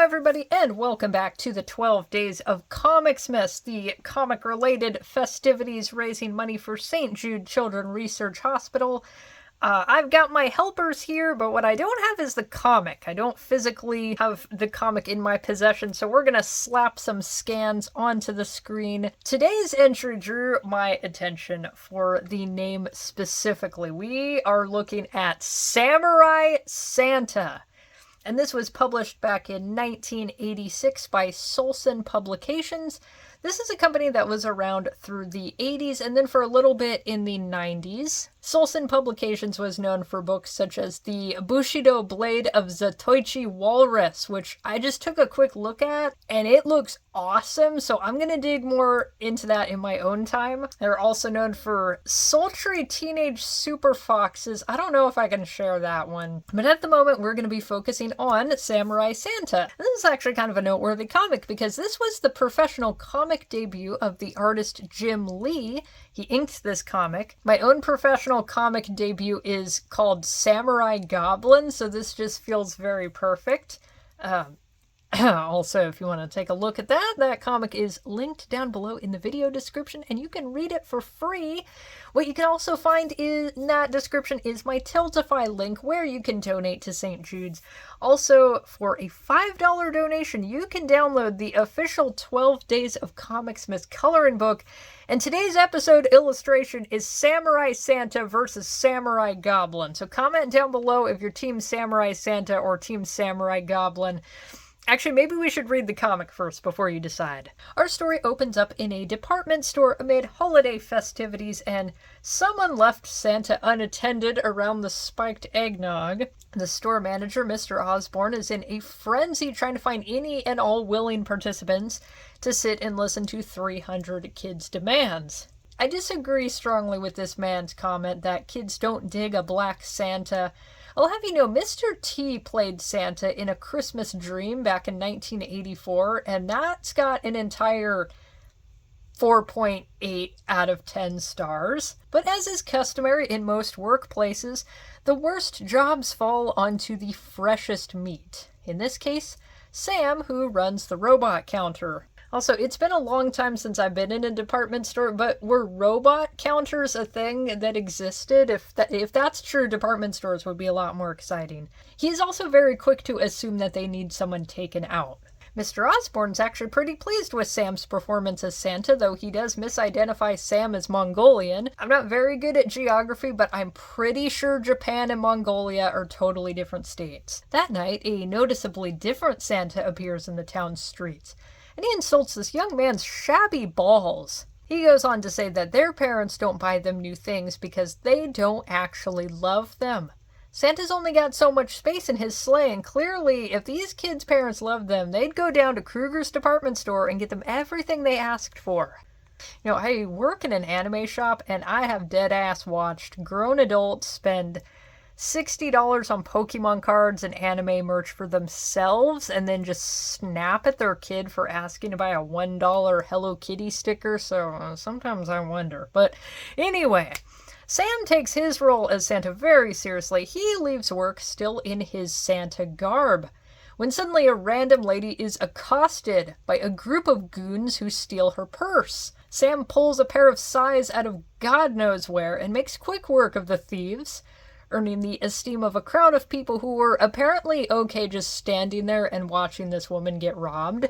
everybody, and welcome back to the 12 Days of ComiXmas, the comic-related festivities raising money for St. Jude Children's Research Hospital. I've got my helpers here, but what I don't have is the comic. I don't physically have the comic in my possession, so we're gonna slap some scans onto the screen. Today's entry drew my attention for the name specifically. We are looking at Samurai Santa. And this was published back in 1986 by Solson Publications. This is a company that was around through the 80s and then for a little bit in the 90s. Solson Publications was known for books such as the Bushido Blade of Zatoichi Walrus, which I just took a quick look at, and it looks awesome, so I'm going to dig more into that in my own time. They're also known for Sultry Teenage Super Foxes. I don't know if I can share that one, but at the moment we're going to be focusing on Samurai Santa. This is actually kind of a noteworthy comic because this was the professional comic debut of the artist Jim Lee. He inked this comic. My own professional comic debut is called Samurai Goblin, so this just feels very perfect. Also, if you want to take a look at that comic is linked down below in the video description, and you can read it for free. What you can also find in that description is my Tiltify link, where you can donate to St. Jude's. Also, for a $5 donation, you can download the official 12 Days of ComiXmas coloring book, and today's episode illustration is Samurai Santa versus Samurai Goblin. So comment down below if you're Team Samurai Santa or Team Samurai Goblin. Actually, maybe we should read the comic first before you decide. Our story opens up in a department store amid holiday festivities, and someone left Santa unattended around the spiked eggnog. The store manager, Mr. Osborne, is in a frenzy trying to find any and all willing participants to sit and listen to 300 kids' demands. I disagree strongly with this man's comment that kids don't dig a black Santa. I'll have you know, Mr. T played Santa in A Christmas Dream back in 1984, and that's got an entire 4.8 out of 10 stars. But as is customary in most workplaces, the worst jobs fall onto the freshest meat. In this case, Sam, who runs the robot counter. Also, it's been a long time since I've been in a department store, but were robot counters a thing that existed? If that's true, department stores would be a lot more exciting. He is also very quick to assume that they need someone taken out. Mr. Osborne's actually pretty pleased with Sam's performance as Santa, though he does misidentify Sam as Mongolian. I'm not very good at geography, but I'm pretty sure Japan and Mongolia are totally different states. That night, a noticeably different Santa appears in the town's streets, and he insults this young man's shabby balls. He goes on to say that their parents don't buy them new things because they don't actually love them. Santa's only got so much space in his sleigh, and clearly, if these kids' parents loved them, they'd go down to Kruger's department store and get them everything they asked for. You know, I work in an anime shop, and I have dead-ass watched grown adults spend $60 on Pokemon cards and anime merch for themselves, and then just snap at their kid for asking to buy a $1 Hello Kitty sticker, so sometimes I wonder. But anyway, Sam takes his role as Santa very seriously. He leaves work still in his Santa garb, when suddenly a random lady is accosted by a group of goons who steal her purse. Sam pulls a pair of sais out of God knows where and makes quick work of the thieves, earning the esteem of a crowd of people who were apparently okay just standing there and watching this woman get robbed.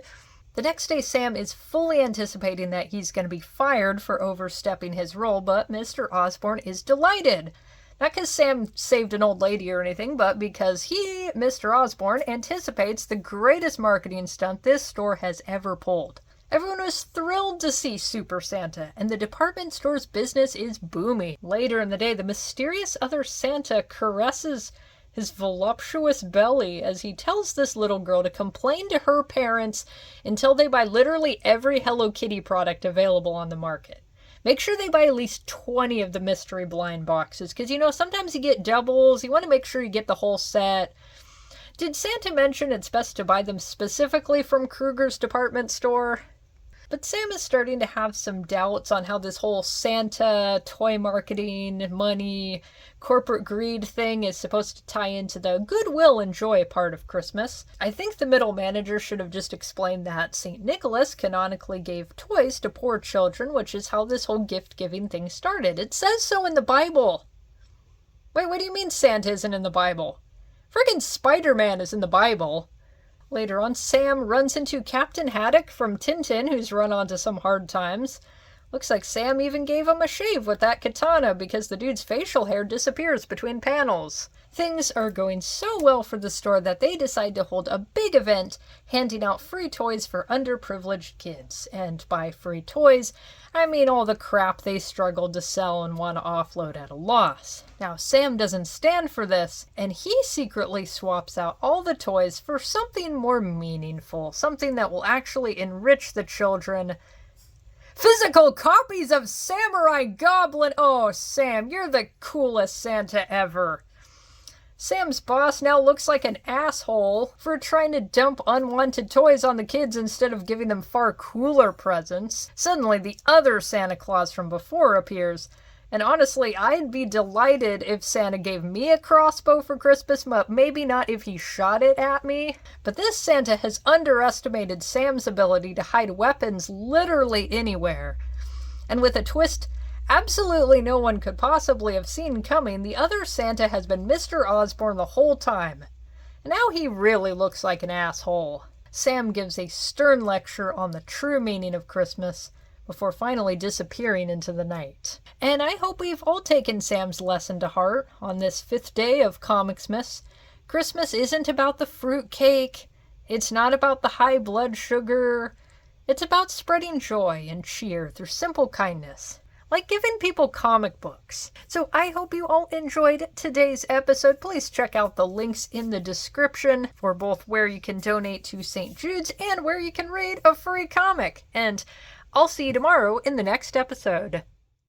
The next day, Sam is fully anticipating that he's going to be fired for overstepping his role, but Mr. Osborne is delighted. Not because Sam saved an old lady or anything, but because he, Mr. Osborne, anticipates the greatest marketing stunt this store has ever pulled. Everyone was thrilled to see Super Santa, and the department store's business is booming. Later in the day, the mysterious other Santa caresses his voluptuous belly as he tells this little girl to complain to her parents until they buy literally every Hello Kitty product available on the market. Make sure they buy at least 20 of the mystery blind boxes, because, you know, sometimes you get doubles. You want to make sure you get the whole set. Did Santa mention it's best to buy them specifically from Kruger's department store? But Sam is starting to have some doubts on how this whole Santa, toy marketing, money, corporate greed thing is supposed to tie into the goodwill and joy part of Christmas. I think the middle manager should have just explained that St. Nicholas canonically gave toys to poor children, which is how this whole gift-giving thing started. It says so in the Bible. Wait, what do you mean Santa isn't in the Bible? Friggin' Spider-Man is in the Bible. Later on, Sam runs into Captain Haddock from Tintin, who's run onto some hard times. Looks like Sam even gave him a shave with that katana because the dude's facial hair disappears between panels. Things are going so well for the store that they decide to hold a big event handing out free toys for underprivileged kids. And by free toys, I mean all the crap they struggled to sell and want to offload at a loss. Now, Sam doesn't stand for this, and he secretly swaps out all the toys for something more meaningful, something that will actually enrich the children. Physical copies of Samurai Goblin! Oh, Sam, you're the coolest Santa ever. Sam's boss now looks like an asshole for trying to dump unwanted toys on the kids instead of giving them far cooler presents. Suddenly, the other Santa Claus from before appears. And honestly, I'd be delighted if Santa gave me a crossbow for Christmas, but maybe not if he shot it at me. But this Santa has underestimated Sam's ability to hide weapons literally anywhere. And with a twist absolutely no one could possibly have seen coming, the other Santa has been Mr. Osborne the whole time. And now he really looks like an asshole. Sam gives a stern lecture on the true meaning of Christmas before finally disappearing into the night. And I hope we've all taken Sam's lesson to heart on this 5th day of ComiXmas. Christmas isn't about the fruit cake. It's not about the high blood sugar. It's about spreading joy and cheer through simple kindness, like giving people comic books. So I hope you all enjoyed today's episode. Please check out the links in the description for both where you can donate to St. Jude's and where you can read a free comic. And I'll see you tomorrow in the next episode.